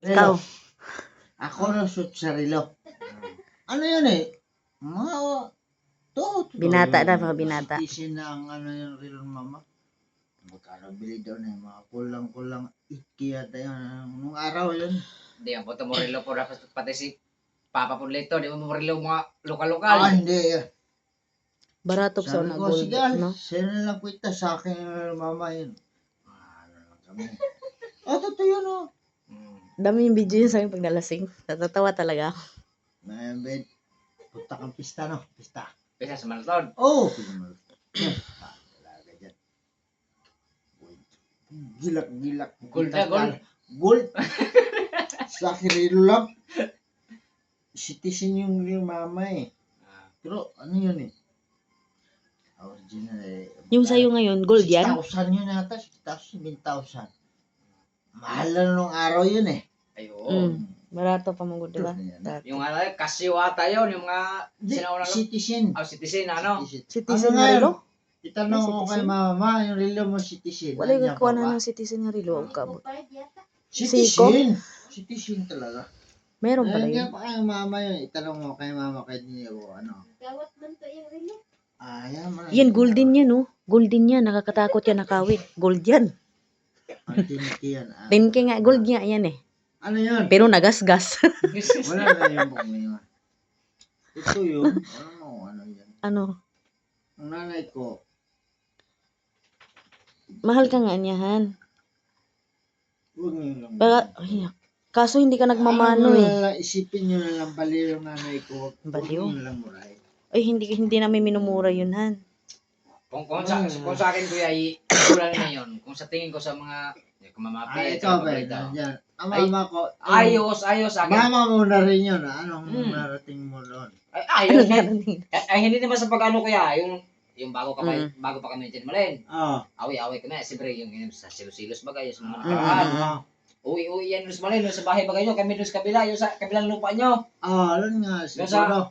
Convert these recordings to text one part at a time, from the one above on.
Ikaw. Ako na shoot sa relo. Ano yun eh? Mga Binata na, mga binata. Citizen na ang ano yung relo ng mama. Magkano bili daw na mga kulang-kulang ikya tayo. Nung araw yun. Hindi, ang punta mo relo po dapat pati si Papa po Lito. Di mo relo mga lokal-lokal. Hindi. Baratok sa Sabi una ko, gold, sige, no? send na lang kwita sa akin mama yun. Ano lang kami. Totoo yun oh. Dami yung video yun sa akin pag nalasing. Natatawa talaga ako. Ben, punta kang pista no? Pista. Pisa sa Marathon. Oh! Talaga dyan. Gilak-gilak. Gold na, gold. Gold. Sa kirilo lang. Citizen yung mama eh. Pero ano yun eh? Original eh. Yung sa'yo ngayon, gold yan? 6,000 yun yata. 6,000, 7,000. Mahal na nung araw yun eh. Ay, oo. Barato pa mo, diba? Yung ano, Casio ata yun. Yung mga sinauna lang. Citizen. Citizen, ano? Citizen Ano nga nga relo? Itanong ko kay Citizen? mama, yung relo mo citizen. Wala yung Nandiyan kakuha pa ba? na ng citizen nga relo. Citizen. Citizen talaga. Meron pala Nandiyan yun. pa kay mama yun. Itanong mo kay mama kay Diego. Ano? Gawat man to yung relo. Yan man. Yan, golden yan, no? Golden yan. Nakakatakot yan, nakawit. Gold yan. Ang tiniki yan. 10K nga, gold nga yan eh. Ano yun? Pero nagasgas. Wala na yung bukong. Ito yun. Ano yan? Ano? Ang nanay ko. Mahal ka nga niyahan. Huwag niyo lang. Ay, kaso hindi ka nagmamano eh. Isipin nyo na lang baliw yung nanay ko. Baliw? Huwag nyo lang murahin. Ay, hindi namin minumura yun, Han. Kung sa akin, kuya, kulang na yun. Kung sa tingin ko sa mga kumamapit, Ito ba? Yan. Ang mama ko. ayos sa akin. Mama mo na rin yun. Anong narating mo doon? Ayos. Hindi naman sa pag-ano kuya, yung bago pa kami tinmalin. Awi-awi kami. Siyempre, yung sa silos-silos bagay, yung mga nakaraan. Uwi yan sa malin, sa bahay bagay nyo, kami doon sa kabila, yung sa kabilang lupa nyo. Alam nga, siguro.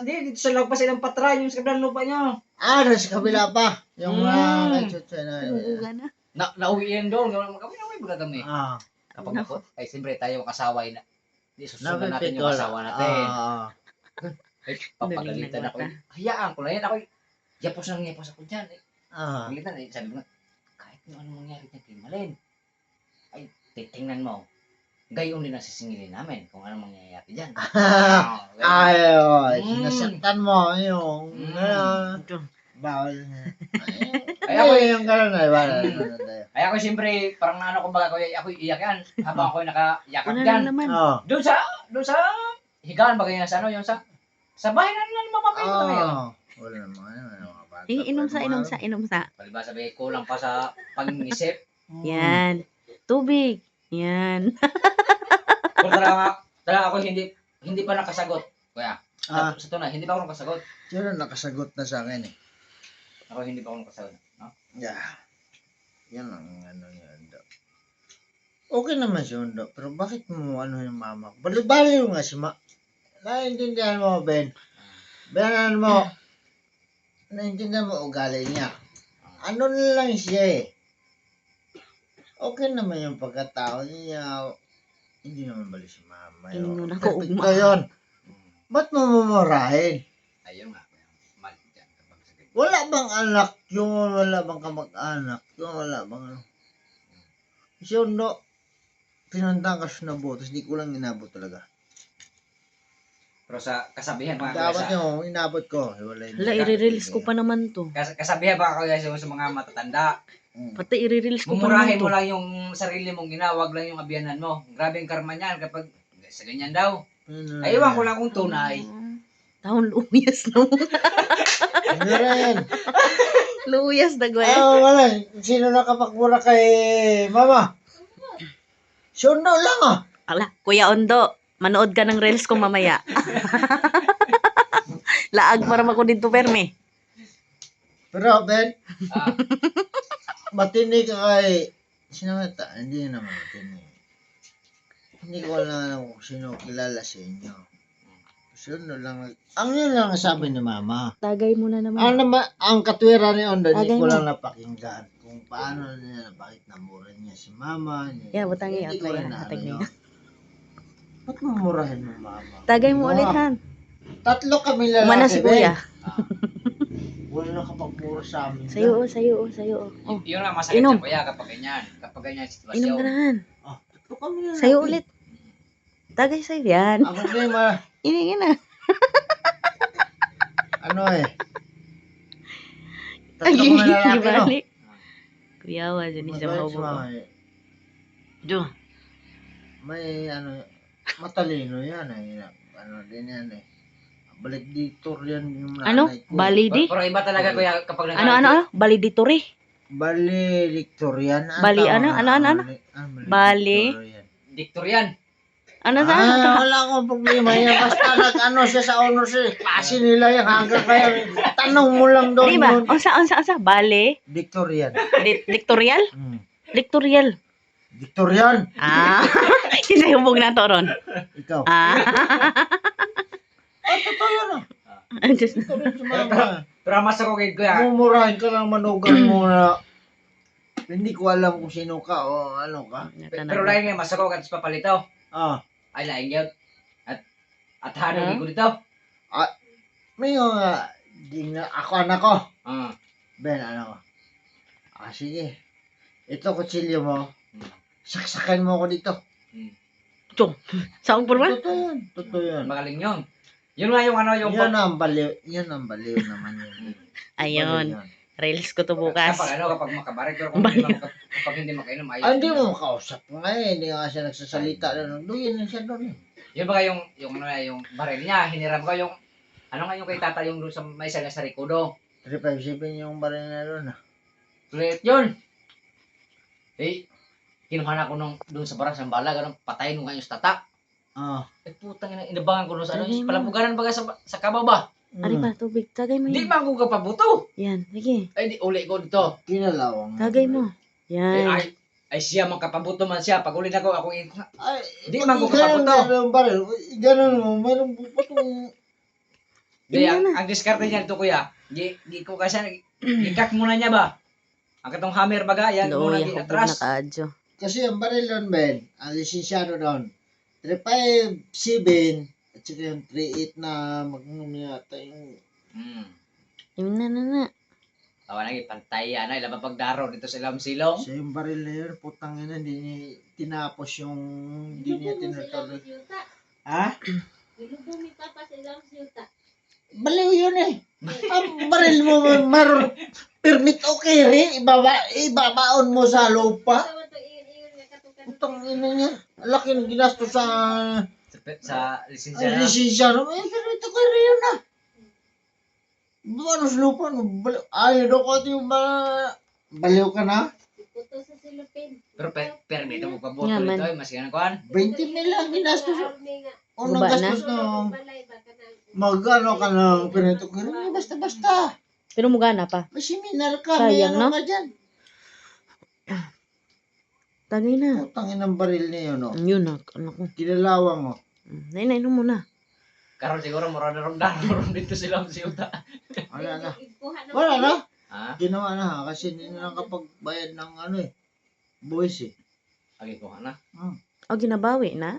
Dito sa lagpas silang patray, yung sa kabilang lupa nyo. Nasa kabila pa. Yung Nauwi yan doon, kami baga kami. Ah. Kapag ako, ay siyempre tayo kasaway na. Hindi, susunod natin yung kasawa natin. Ay, papagalitan ako. Hayaan ko na yan. Ako, yapos ako dyan. Pagalitan, sabi ko nga, kahit ano mangyari dyan kay Malin, ay, titingnan mo. Gayon din ang sisingilin namin kung ano mangyayari dyan. Sinasaktan mo yung bawal. Ay, ako yung gano'n ay ay ako siyempre, parang ano kumbaga ko, ako iiyak yan. Habang ako nakayakap Wala dyan. na naman. Doon sa higaan bagay na sa ano, yung sa bahay na mapapayot kami yun. Wala naman. Mga bata. Inom sa. Palibasa sabi, kulang pa sa pag-isip. Yan. Tubig. Yan. Pero talaga ako hindi pa nakasagot. Kuya, sa tunay, hindi pa ako nakasagot. Sino nakasagot na sa akin eh? Ako hindi pa ako nakasagot. No? Yeah. Yan ang ano yun. Okay naman si Undo, pero bakit mo ano yung mama ko? Baliw nga si Ma. Naiintindihan mo, Ben. Ben, naiintindihan mo ugali niya. Ano na lang siya eh. Okay naman yung pagkatao niya. Hindi naman bali si mama. Hindi mo na Perfecto kaugma. yun. Ba't mo mumurahin? Ayun nga. Mali dyan. Wala bang anak yung wala bang kamag-anak? Yung wala bang ano? Si Undo, pinuntahan ka siya na buto. Hindi ko lang inabot talaga. Pero sa kasabihan mga Dapat kuya, yung inabot ko. Wala, Hala, i-release ko pa naman to. kasabihan mga kuya sa mga matatanda. Pati i-release ko pa Mumurahin naman to. mo lang yung sarili mong ginawag lang yung abiyanan mo. Grabe ang karma niyan kapag sa ganyan daw. Ay, iwan ko lang kung tunay. Taon luyas na mo. Ano rin? Luyas na gwe. Wala. Sino nakapagmura kay mama? Si Undo lang Ala, Kuya Ondo, manood ka ng reels ko mamaya. Laag para ako dito, Perme. Pero Ben, Ah, matinig ka kay... Sino nga hindi naman matinig. Hindi ko alam kung sino kilala sa inyo. Sunod lang. Ang yun lang sabi ni mama. Tagay mo na naman. Ano ba, ang katwiran ni Onda, Tagay hindi ko mo. lang napakinggan kung paano niya, bakit namura niya si mama. Yeah, butang Hindi ko iya. rin na Hatag ano na yun. Ba't mamurahin mo mama? Tagay mo Diba? ulit, Han. Tatlo kami lalaki. Umana si Kuya. Wala nakapagmura sa amin. Sa'yo. Oh, Yun ang masakit Inom. sa kuya kapag ganyan. Kapag ganyan inom sitwasyon. ka na, Han. Tatlo kami lalaki. Sa'yo ulit. Tagay sa'yo yan. Ang problema, Iningin na. ano eh. Tatlo kami lalaki, no? Gibalik. Kuyawa, dyan siya Mabait si mahubo. mama eh. Jo. May ano, matalino yan eh. Ano din yan eh. Valedictor yan yung Ano? nanay ko. Balidi? Pero iba talaga kuya kapag Ano? Valedictory? Valedictor yan. Bali, ano? Bali? Dictor yan. Ano sa? Wala akong problema yan. Basta nag-ano siya sa honors eh. Klase nila yan. Hanggang kaya tanong mo lang doon. Di ba? yun. Unsa? Bale? Dictor yan. Dictorial? Dictorial. Dictor yan. Ah. Sinayubog na to ron. Ikaw. Ah. Totoo yan ah. Just, Ito rin si mama. Pero ang mas ako kay kuya. Mumurahin ka lang manugan mo na hindi ko alam kung sino ka o ano ka. Pero lain nga mas ako kasi papalito. Ah, Ay lain yun. At hanong Ah? ko dito. may nga, di na, ako anak ko. Ah. Ben, ano ko. Sige. Ito kutsilyo mo. Saksakan mo ako dito. Saan purma? Totoo yan. Totoo yan. Magaling yun. Yun nga yung ano yung Yan ang baliw. Yan ang baliw naman yun. Ayun. Baliw yan. Reels ko to bukas. Kapag ano, kapag makabarek, pero kapag hindi makainom, ayos. Ah, hindi mo makausap nga eh. Hindi nga siya nagsasalita. Duyin na siya doon eh. Yun ba yung ano yung baril niya, hiniram ko yung, ano nga yung kay tata yung doon sa may isa nga sa Ricodo. 357 yung baril na doon ah. Ulit yun. Eh, kinuha na ko nung doon sa barang Sambala, ganun, patayin mo nga yung tata. Ah. Eh, putang ina, inabangan ko doon sa ano, Tagay mo. palabuganan baga sa kabaw ba? Ari pa, tubig. Tagay mo Hindi yan. man ko kapabuto. Yan. Sige. Ay, di uli ko dito. Kinalawang. Tagay mo. Eh, Yan. ay siya makapabuto man siya. Pag uli na ko, ako Ay, Di man ko ganun kapabuto. na yung baril. Ganun mo. Mayroong bupatong. Di, Yun na. ang diskarte niya ito kuya, di ko kasi, ikak muna niya ba? Ang katong hammer baga, yan muna Loya, hubog na atras. kaadyo. Kasi ang baril doon, Ben, ang lisensyado doon, 357 at saka yung 38 na magnum yata yung... Yun na. Tawa na pantay yan, ay labang pagdaro dito sa ilang silong. Siya yung baril na yun, putang ina, hindi niya tinapos yung... Hindi niya tinatalo. Ha? Ilubong ni Papa sa ilang siyuta. Baliw yun eh. Ang baril mo, maroon permit okay rin, ibabaon mo sa lupa. Tama to iyon nga katukan. Putang ina niya. Ang laki ng ginastos sa Sa lisensya na. lisensya. Permit okay rin yun ah. Ano sa lupa? Ayaw daw ko yung baliw ka na. Puto sa silupin. Pero permito mo pabuto Nga, man. dito, mas yan kuhan. 20 mil lang ginastos. Unang Baba na? gastos na mag-ano ka ng permit okay rin. Basta-basta. Pero mugana pa. May seminar ka. May Sayang, ano no? ka dyan. Tagay na. Putang inang baril niya yun. Oh. Yun na. Ano ko. Kinalawang mo. Nay, inom mo na. Karon siguro mura na ron daro dito sila sa siyuta. Wala na. Wala na. Ha? Ginawa na ha. Kasi hindi na nakapagbayad ng ano eh. Boys eh. Agi ko na. O, ginabawi na.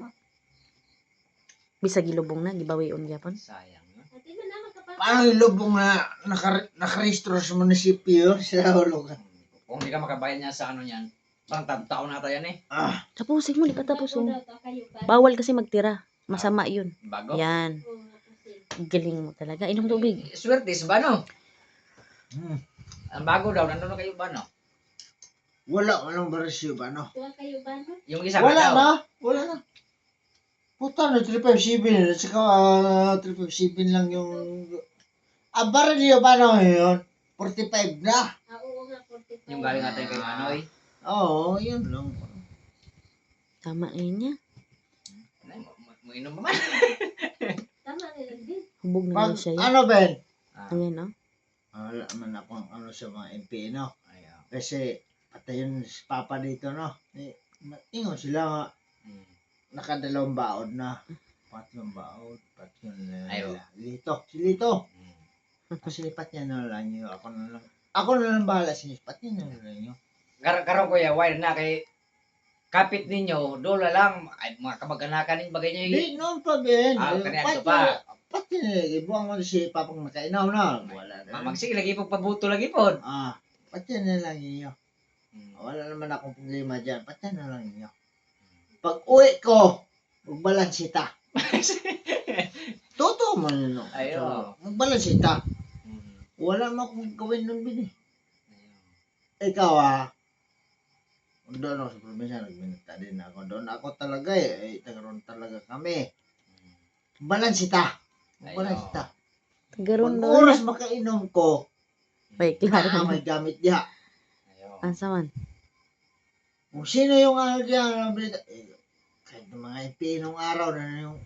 Bisag ilubong na. Gibawi on gyapon. Sayang. No? Paano yung lubong na nakarehistro sa munisipyo sa Hulugan? Kung hindi ka makabayad niya sa ano niyan, parang taon na tayo yan eh. Tapusin mo. Di pa tapos. Oh. Bawal kasi magtira. Masama yun. Bago. Yan. Galing mo talaga. Inom tubig. Swerte sa bano. Hmm. Ang bago daw, nandun na kayo bano. Walang barisyo ba no? kayo ba no? Yung isa Wala daw. na. Wala na. Puta na 357 at saka 357 lang yung... barilyo ba no yun? 45 na. Oo nga 45. Yung galing natin kay Manoy. Oo, yun lang. Tama na yun niya. Inom naman. Tama nila din. Hubog na Pag, yun siya. ano Ben? Ayan, no? Wala man akong ano sa mga MP no? Ayaw. Kasi patay yun si Papa dito no? Ingon sila nga. Nakadalawang baon na. Pat yung baon, pat yung Ayo. Lito. Si Lito. Mm. Kasi pat niya na lang nyo. Ako na lang bahala sa inyo. Pat niya na lang nyo. Karo kuya, wire na kay kapit ninyo, dola lang, ay, mga kamag-anakan yung bagay niyo. Di, noon pa, Ben. Kanya ito pa. Pat niya, ibuang mo si Papang makainaw na. Wala na. Magsige lagi po, pabuto lagi po. Pat niya na lang nyo. Wala naman akong problema dyan. Pat niya na lang nyo. Pag uwi ko, magbalansita. Totoo man yun. No? Ayo. Magbalansita. Mm. Wala mo akong gawin ng bini. Ikaw doon ako sa probinsya, nagminita din ako. Doon ako talaga tagaroon talaga kami. Balansita. Balansita. Tagaroon Pag doon. oras makainom ko, Ay, klaro. may gamit diha. Ayo. Asa man? Kung sino yung diyan, kahit yung mga ipinong araw na yung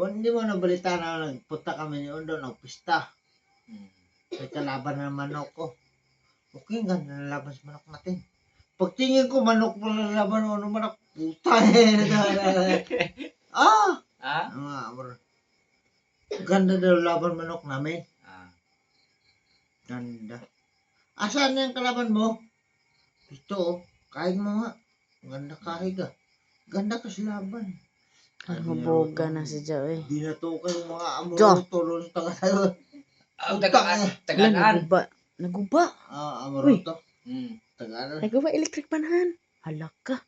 hindi mo nabalita na nagpunta kami ni Undo, nagpista. May kalaban na manok ko. Okay, ganda na laban sa manok natin. Pagtingin ko, manok pala laban o manok. Puta amor. Ganda daw laban manok namin. Ganda. Asan na yung kalaban mo? Ito, kahit mo nga. Ganda kahit ka. Ganda ka sa laban. Ang boga na si Joe eh. Binatukan yung mga Jo. amor tulong sa taga-taga. Ang Wala, tagaan. naguba. Naguba. Amor Uy. to. Taga-ano. Naguba electric panahan. Halak ka.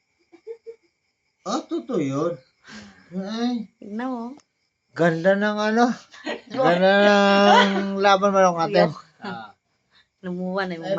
Totoo yun. Ay, Tignan mo. ganda ng Ganda ng laban manok natin. Lumuwan eh.